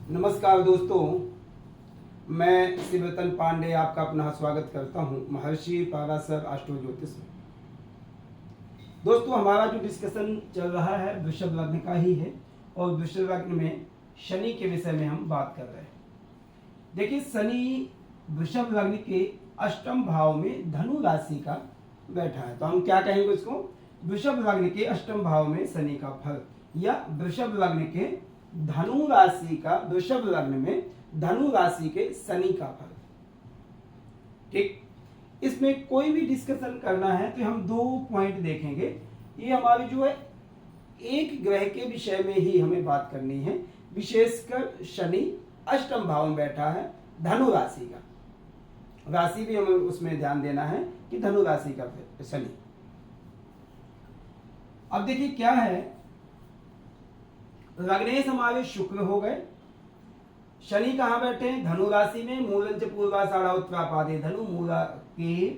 नमस्कार दोस्तों, मैं शिवरतन पांडे आपका अपना स्वागत करता हूं महर्षि पाराशर एस्ट्रो ज्योतिष में। दोस्तों, हमारा जो डिस्कशन चल रहा है वृषभ लग्न का ही है और वृषभ लग्न में शनि के विषय में हम बात कर रहे हैं। देखिए, शनि वृषभ लग्न के अष्टम भाव में धनु राशि का बैठा है, तो हम क्या कहेंगे इसको, वृषभ लग्न के अष्टम भाव में शनि का फल या वृषभ लग्न के धनु राशि का, वृषभ लग्न में धनु राशि के शनि का फल। ठीक, इसमें कोई भी डिस्कशन करना है तो हम दो पॉइंट देखेंगे। ये हमारी जो है एक ग्रह के विषय में ही हमें बात करनी है, विशेषकर शनि अष्टम भाव में बैठा है धनु राशि का, राशि भी हमें उसमें ध्यान देना है कि धनु राशि का शनि। अब देखिए क्या है, लग्नेश हमारे शुक्र हो गए, शनि कहाँ बैठे हैं, धनु राशि में। मूलंच पूर्वाषाढ़ा उत्तरापादे धनु, मूला के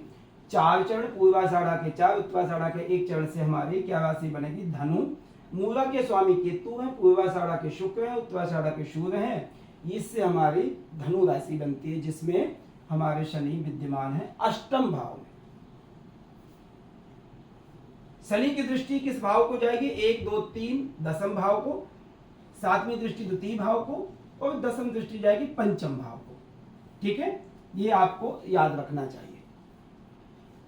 4 चरण, पूर्वाषाढ़ा के 4, उत्तराषाढ़ा के 1 चरण से हमारी क्या राशि बनेगी, धनु। मूला के स्वामी केतु है, पूर्वाषाढ़ा के शुक्र है, उत्तराषाढ़ा के सूर्य है, इससे हमारी धनु राशि बनती है जिसमें हमारे शनि विद्यमान है अष्टम भाव में। शनि की दृष्टि किस भाव को जाएगी, 1, 2, 3 दसम भाव को, 7वीं दृष्टि द्वितीय भाव को और 10वीं दृष्टि जाएगी पंचम भाव को। ठीक है, ये आपको याद रखना चाहिए।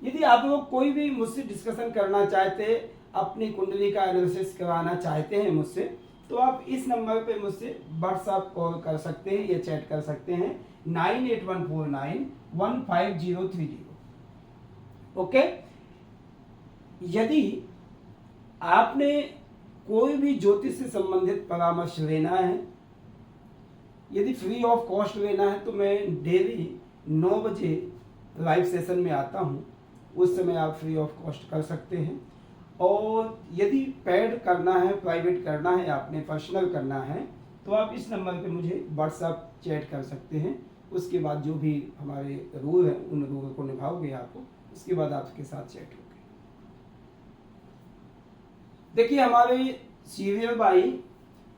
यदि आप लोग कोई भी मुझसे डिस्कशन करना चाहते, अपनी कुंडली का एनालिसिस कराना चाहते हैं मुझसे, तो आप इस नंबर पे मुझसे व्हाट्सएप कॉल कर सकते हैं या चैट कर सकते हैं 9814915030। ओके, यदि आपने कोई भी ज्योतिष से संबंधित परामर्श लेना है, यदि फ्री ऑफ कॉस्ट लेना है, तो मैं डेली 9 बजे लाइव सेशन में आता हूँ, उस समय आप फ्री ऑफ कॉस्ट कर सकते हैं। और यदि पेड करना है, प्राइवेट करना है, आपने पर्सनल करना है, तो आप इस नंबर पे मुझे व्हाट्सएप चैट कर सकते हैं। उसके बाद जो भी हमारे रूल हैं उन रूल को निभाओगे आपको, उसके बाद आपके साथ चैट होगी। देखिए, हमारे सीरियल बाई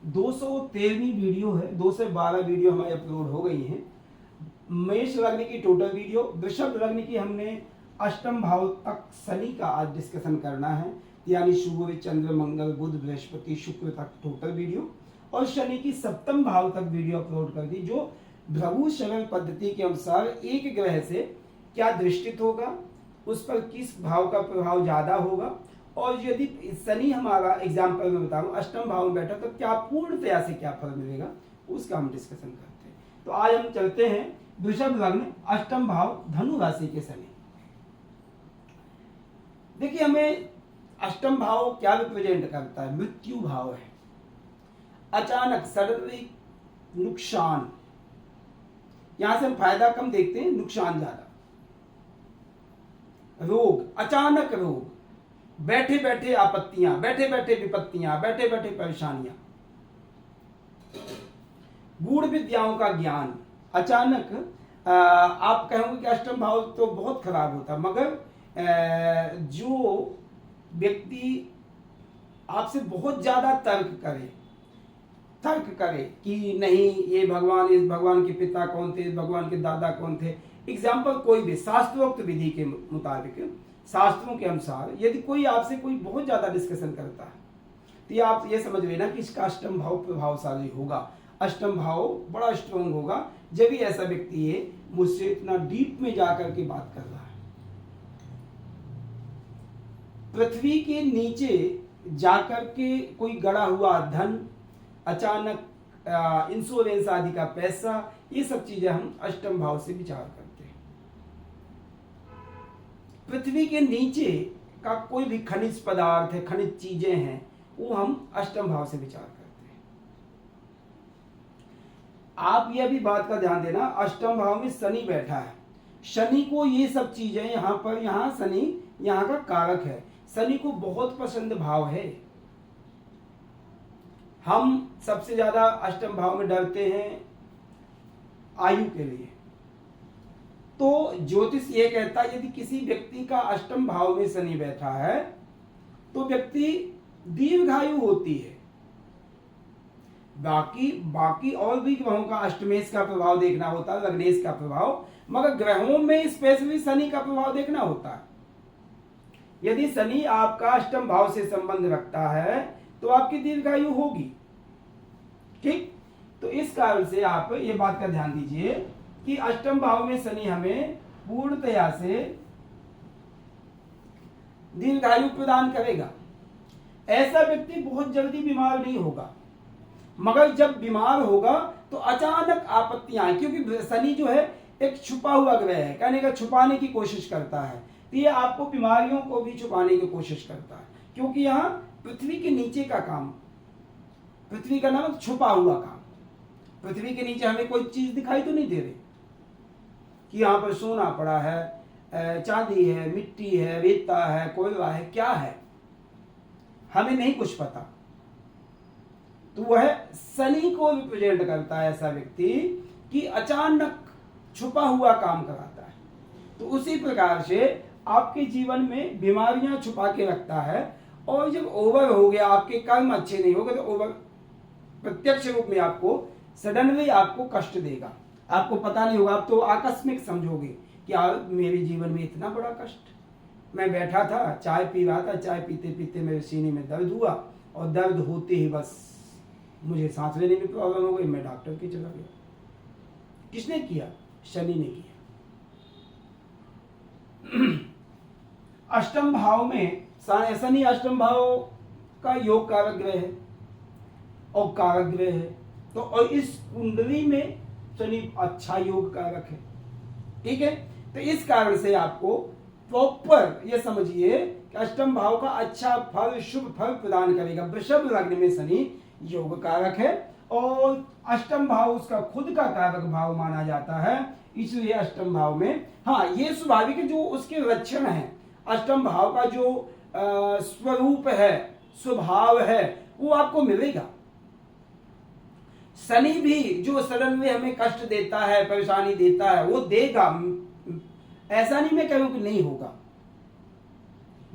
213वीं वीडियो है, 2 से 12 वीडियो हमारी अपलोड हो गई हैं। मेष लग्न की टोटल वीडियो, वृषभ लग्न की हमने अष्टम भाव तक शनि का आज डिस्कशन करना है, यानी सूर्य, चंद्र, मंगल, बुध, बृहस्पति, शुक्र तक टोटल वीडियो, और शनि की सप्तम भाव तक वीडियो अपलोड कर दी, जो भृगु शरण पद्धति के अनुसार एक ग्रह से क्या दृष्टित होगा, उस पर किस भाव का प्रभाव ज्यादा होगा, और यदि शनि हमारा एग्जाम्पल में बताऊं अष्टम भाव में बैठा तो क्या पूर्णतया से क्या फल मिलेगा, उसका हम डिस्कशन करते हैं। तो आज हम चलते हैं वृषभ लग्न अष्टम भाव धनु राशि के शनि। देखिए, हमें अष्टम भाव क्या रिप्रेजेंट करता है, मृत्यु भाव है। अचानक सडनली नुकसान, यहां से हम फायदा कम देखते हैं, नुकसान ज्यादा। रोग, अचानक रोग, बैठे बैठे आपत्तियां, बैठे बैठे विपत्तियां, बैठे बैठे परेशानियां। गूढ़ विद्याओं का ज्ञान, अचानक आप कहोगे कि अष्टम भाव तो बहुत खराब होता, मगर जो व्यक्ति आपसे बहुत ज्यादा तर्क करे कि नहीं ये भगवान, इस भगवान के पिता कौन थे, इस भगवान के दादा कौन थे, एग्जाम्पल कोई भी शास्त्रोक्त विधि के मुताबिक, शास्त्रों के अनुसार यदि कोई आपसे कोई बहुत ज्यादा डिस्कशन करता है, तो आप ये समझ लेना कि इसका अष्टम भाव प्रभावशाली होगा, अष्टम भाव बड़ा स्ट्रॉन्ग होगा। जब भी ऐसा व्यक्ति है मुझसे इतना डीप में जाकर के बात कर रहा है, पृथ्वी के नीचे जाकर के कोई गड़ा हुआ धन, अचानक इंश्योरेंस आदि का पैसा, ये सब चीजें हम अष्टम भाव से विचार करते हैं। पृथ्वी के नीचे का कोई भी खनिज पदार्थ है, खनिज चीजें हैं, वो हम अष्टम भाव से विचार करते हैं। आप यह भी बात का ध्यान देना, अष्टम भाव में शनि बैठा है, शनि को ये सब चीजें यहां पर, यहां शनि यहां का कारक है, शनि को बहुत पसंद भाव है। हम सबसे ज्यादा अष्टम भाव में डरते हैं आयु के लिए। तो ज्योतिष ये कहता है यदि किसी व्यक्ति का अष्टम भाव में शनि बैठा है तो व्यक्ति दीर्घायु होती है, बाकी बाकी और भी ग्रहों का अष्टमेश का प्रभाव देखना होता है, लग्नेश का प्रभाव, मगर ग्रहों में स्पेशली शनि का प्रभाव देखना होता है। यदि शनि आपका अष्टम भाव से संबंध रखता है तो आपकी दीर्घायु होगी। ठीक, तो इस कारण से आप ये बात का ध्यान दीजिए कि अष्टम भाव में शनि हमें पूर्णतया से दीर्घायु प्रदान करेगा। ऐसा व्यक्ति बहुत जल्दी बीमार नहीं होगा, मगर जब बीमार होगा तो अचानक आपत्तियां आए, क्योंकि शनि जो है एक छुपा हुआ ग्रह है, कहने का छुपाने की कोशिश करता है, तो ये आपको बीमारियों को भी छुपाने की कोशिश करता है, क्योंकि यहाँ पृथ्वी के नीचे का काम, पृथ्वी का नाम छुपा हुआ काम। पृथ्वी के नीचे हमें कोई चीज दिखाई तो नहीं दे रही कि यहाँ पर सोना पड़ा है, चांदी है, मिट्टी है, रेता है, कोयला है, क्या है, हमें नहीं कुछ पता। तो वह शनि को रिप्रेजेंट करता है ऐसा व्यक्ति कि अचानक छुपा हुआ काम कराता है। तो उसी प्रकार से आपके जीवन में बीमारियां छुपा के रखता है, और जब ओवर हो गया, आपके कर्म अच्छे नहीं हो गए, तो ओवर प्रत्यक्ष रूप में आपको सडनली आपको कष्ट देगा। आपको पता नहीं होगा, आप तो आकस्मिक समझोगे कि यार मेरे जीवन में इतना बड़ा कष्ट, मैं बैठा था चाय पी रहा था, चाय पीते पीते मेरे सीने में दर्द हुआ, और दर्द होते ही बस मुझे सांस लेने में प्रॉब्लम हो गई, मैं डॉक्टर के चला गया। किसने किया? शनि ने किया। अष्टम भाव में शनि अष्टम भाव का योग कारक ग्रह है और कारक ग्रह है, तो और इस कुंडली में शनि अच्छा योग कारक है। ठीक है, तो इस कारण से आपको प्रॉपर ये समझिए कि अष्टम भाव का अच्छा फल, शुभ फल प्रदान करेगा। वृषभ लग्न में शनि योग कारक है और अष्टम भाव उसका खुद का कारक भाव माना जाता है, इसलिए अष्टम भाव में, हाँ, ये स्वाभाविक जो उसके लक्षण है, अष्टम भाव का जो स्वरूप है, स्वभाव है, वो आपको मिलेगा। शनि भी जो सडन में हमें कष्ट देता है, परेशानी देता है, वो देगा, ऐसा नहीं मैं कहूं कि नहीं होगा,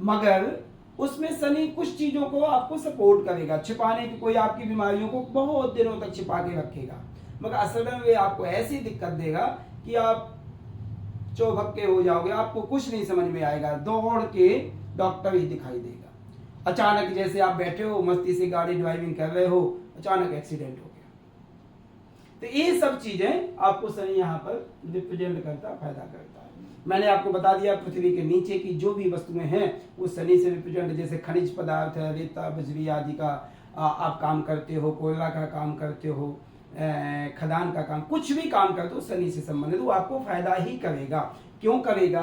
मगर उसमें शनि कुछ चीजों को आपको सपोर्ट करेगा, छिपाने की, कोई आपकी बीमारियों को बहुत दिनों तक छिपा के रखेगा, मगर सडन वे आपको ऐसी दिक्कत देगा कि आप चौभक्के हो जाओगे, आपको कुछ नहीं समझ में आएगा, दौड़ के डॉक्टर ही दिखाई देगा। अचानक जैसे आप बैठे हो मस्ती से गाड़ी ड्राइविंग कर रहे हो, अचानक एक्सीडेंट हो गया। तो ये सब चीजें आपको शनि यहाँ पर रिप्रेजेंट करता, फायदा करता है। मैंने आपको बता दिया पृथ्वी के नीचे की जो भी वस्तुएं हैं वो शनि से रिप्रेजेंट, जैसे खनिज पदार्थ है, रेता, बजरी आदि का आप काम करते हो, कोयला का काम करते हो, खदान का काम, कुछ भी काम करते हो शनि से संबंधित, वो आपको फायदा ही करेगा। क्यों करेगा?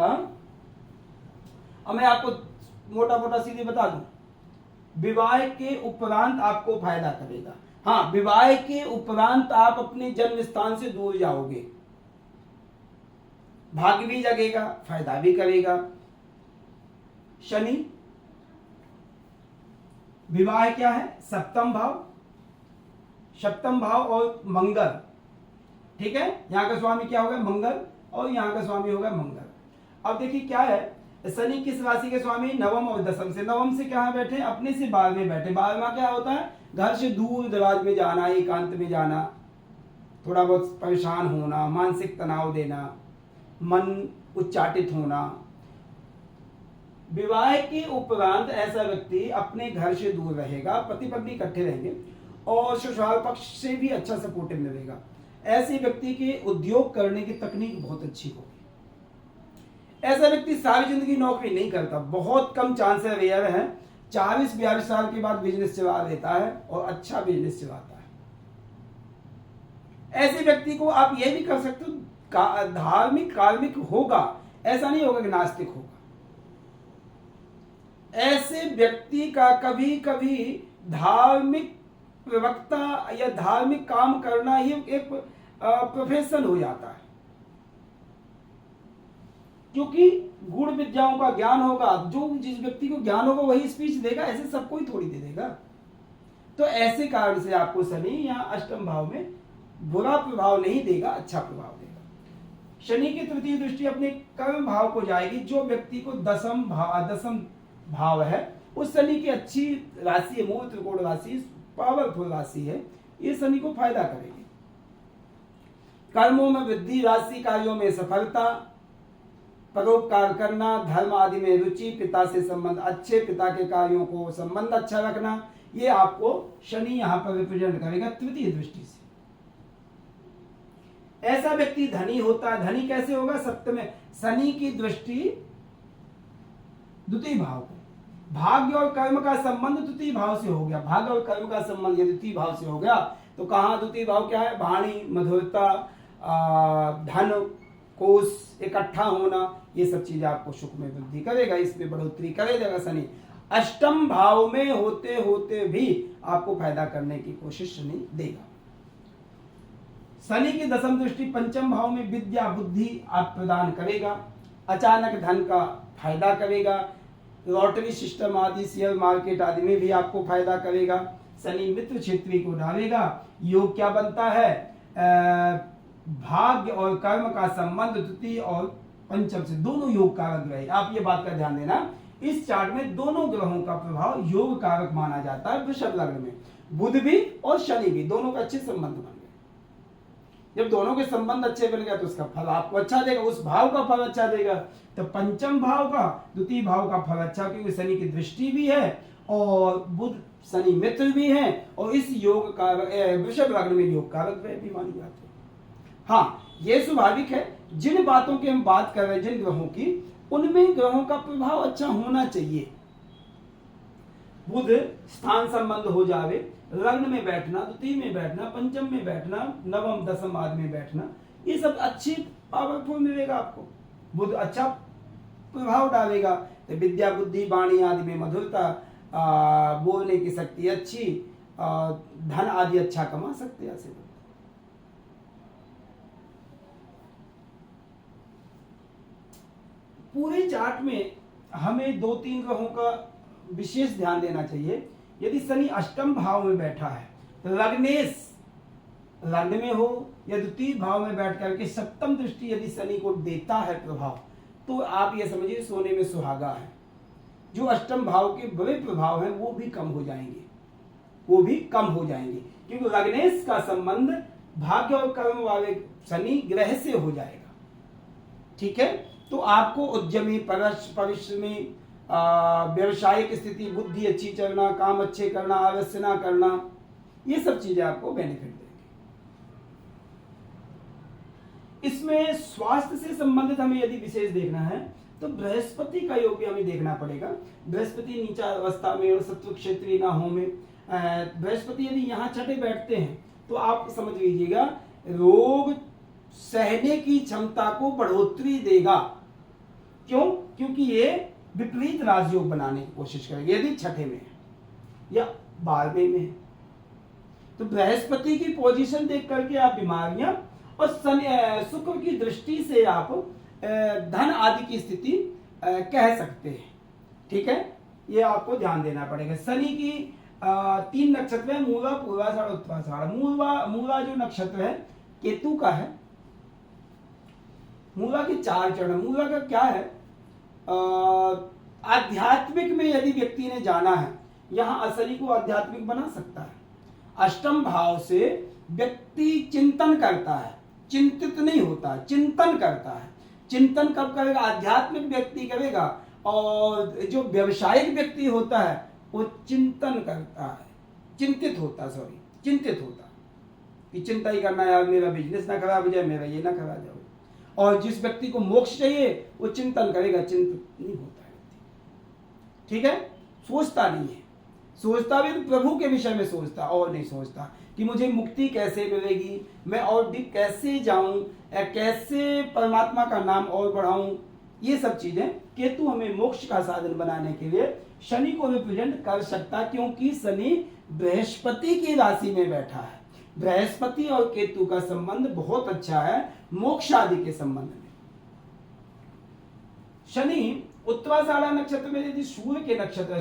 अब मैं आपको मोटा मोटा सीधे बता दूं, विवाह के उपरांत आपको फायदा करेगा। हाँ, विवाह के उपरांत आप अपने जन्म स्थान से दूर जाओगे, भाग्य भी जगेगा, फायदा भी करेगा। शनि विवाह क्या है? सप्तम भाव, सप्तम भाव और मंगल, ठीक है, यहां का स्वामी क्या होगा? मंगल, और यहां का स्वामी होगा मंगल। अब देखिए क्या है, शनि किस राशि के स्वामी? नवम और दसम से। नवम से क्या बैठे? अपने से 12 में बैठे। 12वां क्या होता है? घर से दूर दराज में जाना, एकांत में जाना, थोड़ा बहुत परेशान होना, मानसिक तनाव देना, मन उच्चाटित होना। विवाह के उपरांत ऐसा व्यक्ति अपने घर से दूर रहेगा, पति पत्नी इकट्ठे रहेंगे और ससुराल पक्ष से भी अच्छा सपोर्टिव मिलेगा। ऐसे व्यक्ति के उद्योग करने की तकनीक बहुत अच्छी होगी। ऐसा व्यक्ति सारी जिंदगी नौकरी नहीं करता, बहुत कम चांस है, रेयर है, 40-42 साल के बाद बिजनेस चला लेता है और अच्छा बिजनेस चलाता है। ऐसे व्यक्ति को आप ये भी कर सकते हो, धार्मिक कार्मिक होगा, ऐसा नहीं होगा कि नास्तिक होगा। ऐसे व्यक्ति का कभी कभी धार्मिक प्रवक्ता या धार्मिक काम करना ही एक प्रोफेशन हो जाता है, क्योंकि गुण विद्याओं का ज्ञान होगा। जो जिस व्यक्ति को ज्ञान होगा वही स्पीच देगा, ऐसे सब कोई थोड़ी दे देगा। तो ऐसे कारण से आपको शनि यहाँ अष्टम भाव में बुरा प्रभाव नहीं देगा, अच्छा प्रभाव देगा। शनि की तृतीय दृष्टि अपने कर्म भाव को जाएगी। जो व्यक्ति को दसम भाव है, उस शनि की अच्छी राशि है, मूल त्रिकोण राशि, पावरफुल राशि है, ये शनि को फायदा करेगी। कर्मों में वृद्धि, राशि कार्यों में सफलता, परोपकार करना, धर्म आदि में रुचि, पिता से संबंध अच्छे, पिता के कार्यों को संबंध अच्छा रखना, ये आपको शनि यहां पर रिप्रेजेंट करेगा तृतीय दृष्टि से। ऐसा व्यक्ति धनी होता है। धनी कैसे होगा? सप्तम में शनि की दृष्टि द्वितीय भाव को, भाग्य और कर्म का संबंध द्वितीय भाव से हो गया। भाग्य और कर्म का संबंध यदि द्वितीय भाव से हो गया तो कहां द्वितीय भाव क्या है? वाणी, मधुरता, धन, कोष इकट्ठा होना, ये सब चीजें आपको सुख में वृद्धि करेगा, इसमें बढ़ोतरी करेगा शनि। अष्टम भाव में होते होते भी आपको फायदा करने की कोशिश शनि देगा। शनि की दशम दृष्टि पंचम भाव में विद्या बुद्धि आप प्रदान करेगा, अचानक धन का फायदा करेगा, लॉटरी सिस्टम आदि, शेयर मार्केट आदि में भी आपको फायदा करेगा। शनि मित्र क्षेत्री को डालेगा। योग क्या बनता है? भाग्य और कर्म का संबंध द्वितीय और पंचम से, दोनों योग कारक ग्रह। आप ये बात का ध्यान देना, इस चार्ट में दोनों ग्रहों का प्रभाव योग कारक माना जाता है। वृषभ लग्न में बुध भी और शनि भी, दोनों का अच्छे संबंध बन गए। जब दोनों के संबंध अच्छे बन गए तो उसका फल आपको अच्छा देगा, उस भाव का फल अच्छा देगा। तो पंचम भाव का, द्वितीय भाव का फल अच्छा, क्योंकि शनि की दृष्टि भी है और बुध शनि मित्र भी है, और इस योग कारक वृषभ लग्न में योग कारक ग्रह भी माने जाते हैं। हाँ, ये स्वाभाविक है, जिन बातों की हम बात कर रहे हैं, जिन ग्रहों की, उनमें ग्रहों का प्रभाव अच्छा होना चाहिए। बुध स्थान संबंध हो जावे, लग्न में बैठना, द्वितीय में बैठना, पंचम में बैठना, नवम दसम आदि में बैठना, ये सब अच्छी पावरफुल मिलेगा आपको। बुध अच्छा प्रभाव डालेगा तो विद्या बुद्धि वाणी आदि में मधुरता, बोलने की शक्ति अच्छी, धन आदि अच्छा कमा सकते हैं ऐसे। पूरे चार्ट में हमें 2-3 ग्रहों का विशेष ध्यान देना चाहिए। यदि शनि अष्टम भाव में बैठा है तो लग्नेश लग्न में हो या द्वितीय भाव में बैठ करके सप्तम दृष्टि यदि शनि को देता है प्रभाव, तो आप ये समझिए सोने में सुहागा है। जो अष्टम भाव के बड़े प्रभाव हैं वो भी कम हो जाएंगे, वो भी कम हो जाएंगे, क्योंकि लग्नेश का संबंध भाग्य और कर्म वाले शनि ग्रह से हो जाएगा। ठीक है, तो आपको उद्यमी, परिश्रमी, व्यवसायिक स्थिति, बुद्धि अच्छी चलना, काम अच्छे करना, आलस्य ना करना, ये सब चीजें आपको बेनिफिट देंगे। इसमें स्वास्थ्य से संबंधित हमें यदि विशेष देखना है तो बृहस्पति का योग भी हमें देखना पड़ेगा। बृहस्पति नीचा अवस्था में और शत्रु क्षेत्रीय ना हो में, बृहस्पति यदि यहाँ छठे बैठते हैं तो आप समझ लीजिएगा रोग सहने की क्षमता को बढ़ोतरी देगा। क्यों? क्योंकि ये विपरीत राजयोग बनाने की कोशिश करेंगे यदि छठे में है या 12वें में है। तो बृहस्पति की पोजीशन देख करके आप बीमारियां और शुक्र की दृष्टि से आप धन आदि की स्थिति कह सकते हैं। ठीक है, ये आपको ध्यान देना पड़ेगा। शनि की 3 नक्षत्र है, मूला, पूर्वाषाढ़, उत्तराषाढ़। मूला जो नक्षत्र है केतु का है। मूला के 4 चरण। मूला का क्या है? आध्यात्मिक में यदि व्यक्ति ने जाना है, यहां शनि को आध्यात्मिक बना सकता है। अष्टम भाव से व्यक्ति चिंतन करता है, चिंतित नहीं होता, चिंतन करता है। चिंतन कब करेगा? आध्यात्मिक व्यक्ति करेगा, और जो व्यवसायिक व्यक्ति होता है वो चिंतन करता है, चिंतित होता कि चिंता ही करना, यार मेरा बिजनेस ना खराब हो जाए, मेरा ये ना खराब जाए। और जिस व्यक्ति को मोक्ष चाहिए वो चिंतन करेगा, चिंतित नहीं होता है। ठीक है, सोचता नहीं है। सोचता भी तो प्रभु के विषय में सोचता, और नहीं सोचता कि मुझे मुक्ति कैसे मिलेगी, मैं और डीप कैसे जाऊं, कैसे परमात्मा का नाम और बढ़ाऊं। ये सब चीजें केतु हमें मोक्ष का साधन बनाने के लिए शनि को रिप्रेजेंट कर सकता, क्योंकि शनि बृहस्पति की राशि में बैठा है। बृहस्पति और केतु का संबंध बहुत अच्छा है मोक्ष आदि के संबंध में। शनि उत्तराषाढ़ा नक्षत्र में यदि सूर्य के नक्षत्र,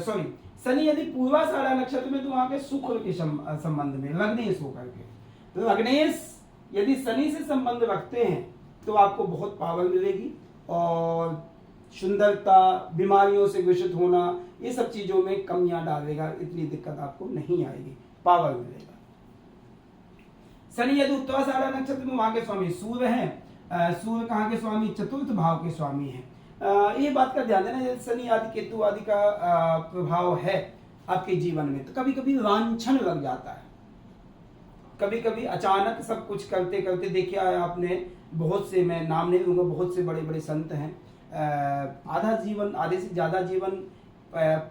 शनि यदि पूर्वाषाढ़ा नक्षत्र में तो वहां के शुक्र के संबंध में लग्नेश होकर के, तो लग्नेश यदि शनि से संबंध रखते हैं तो आपको बहुत पावर मिलेगी, और सुंदरता, बीमारियों से ग्रसित होना, ये सब चीजों में कमियां डालेगा। इतनी दिक्कत आपको नहीं आएगी, पावर मिलेगा। शनि यदि उत्तराषाढ़ा नक्षत्र में, वहां के स्वामी सूर्य हैं। सूर्य कहाँ के स्वामी? चतुर्थ भाव के स्वामी हैं। ये बात का ध्यान देना, यदि शनि आदि केतु आदि का प्रभाव है आपके जीवन में, तो कभी कभी वांछन लग जाता है। कभी कभी अचानक सब कुछ करते करते, देखिए आपने बहुत से, मैं नाम नहीं लूंगा, बहुत से बड़े बड़े संत हैं, आधा जीवन, आधे से ज्यादा जीवन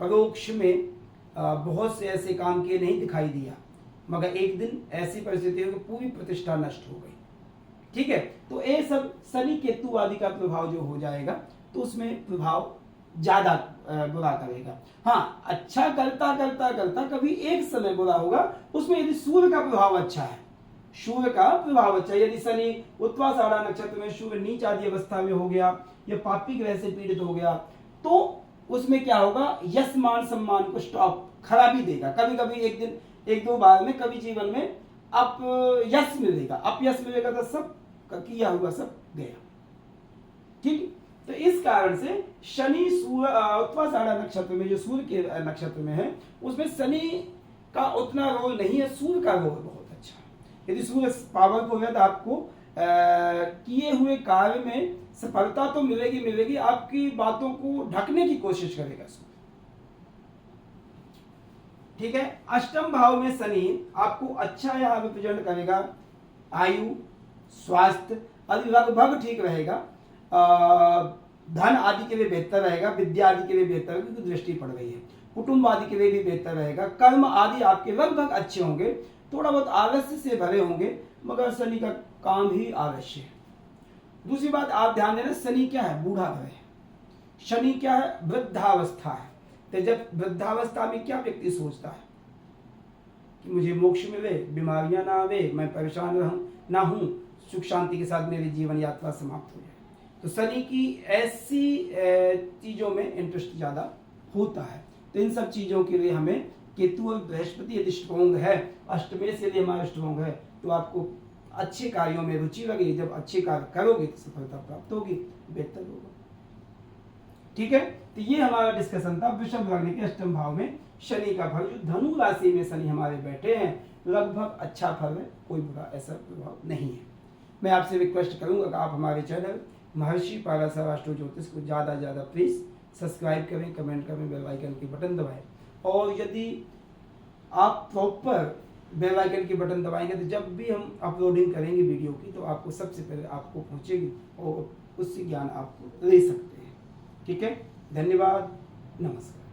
परोक्ष में बहुत से ऐसे काम किए, नहीं दिखाई दिया, मगर एक दिन ऐसी परिस्थिति हुई कि पूरी प्रतिष्ठा नष्ट हो गई। ठीक है, तो ये सब शनि केतु आदि का प्रभाव जो हो जाएगा, तो उसमें प्रभाव ज्यादा बुरा करेगा। हाँ, अच्छा करता करता करता कभी एक समय बुरा होगा, उसमें यदि सूर्य का प्रभाव अच्छा है, सूर्य का प्रभाव अच्छा, यदि शनि उत्तराषाढ़ा नक्षत्र में सूर्य नीच आदि अवस्था में हो गया या पापी ग्रह से पीड़ित हो गया, तो उसमें क्या होगा, यश मान सम्मान को स्टॉप, खराबी देगा। कभी कभी एक दिन, एक दो बार में, कभी जीवन में अप यश मिलेगा, अपयश मिलेगा, तो सब किया हुआ सब गया। ठीक, तो इस कारण से शनि उत्तराषाढ़ा नक्षत्र में, जो सूर्य के नक्षत्र में है, उसमें शनि का उतना रोल नहीं है, सूर्य का रोल बहुत अच्छा है। यदि सूर्य पावरफुल है तो आपको किए हुए कार्य में सफलता तो मिलेगी मिलेगी, आपकी बातों को ढकने की कोशिश करेगा सूर्य। ठीक है, अष्टम भाव में शनि आपको अच्छा यहाँ रिप्रेजेंट करेगा, आयु, स्वास्थ्य आदि लगभग ठीक रहेगा, धन आदि के लिए बेहतर रहेगा, विद्या आदि के लिए बेहतर रहेगा क्योंकि दृष्टि पड़ गई है, कुटुंब आदि के लिए भी बेहतर रहेगा, कर्म आदि आपके लगभग अच्छे होंगे, थोड़ा बहुत आलस्य से भरे होंगे, मगर शनि का काम ही आलस्य है। दूसरी बात आप ध्यान देना, शनि क्या है? बूढ़ा ग्रह है। शनि क्या है? वृद्धावस्था है। तो जब वृद्धावस्था में क्या व्यक्ति सोचता है कि मुझे मोक्ष मिले, बीमारियां ना आवे, मैं परेशान ना हूं, सुख शांति के साथ मेरी जीवन यात्रा समाप्त हो जाए। तो शनि की ऐसी चीजों में इंटरेस्ट ज्यादा होता है। तो इन सब चीजों के लिए हमें केतु और बृहस्पति यदि स्ट्रोंग है, अष्टमेश यदि हमारा स्ट्रोंग है, तो आपको अच्छे कार्यों में रुचि लगेगी। जब अच्छे कार्य करोगे तो सफलता प्राप्त होगी, बेहतर होगा। ठीक है, तो ये हमारा डिस्कशन था वृषभ लग्न के अष्टम भाव में शनि का फल। जो धनु राशि में शनि हमारे बैठे हैं, लगभग अच्छा फल है, कोई बुरा ऐसा प्रभाव नहीं है। मैं आपसे रिक्वेस्ट करूंगा कि आप हमारे चैनल महर्षि पाराशर एस्ट्रो ज्योतिष को ज़्यादा ज़्यादा प्लीज़ सब्सक्राइब करें, कमेंट करें, बेल आइकन की बटन दबाएं। और यदि आप प्रॉपर बेल आइकन की बटन दबाएंगे तो जब भी हम अपलोडिंग करेंगे वीडियो की, तो आपको सबसे पहले आपको पहुंचेगी और उससे ज्ञान आप ले सकते हैं। ठीक है, धन्यवाद, नमस्कार।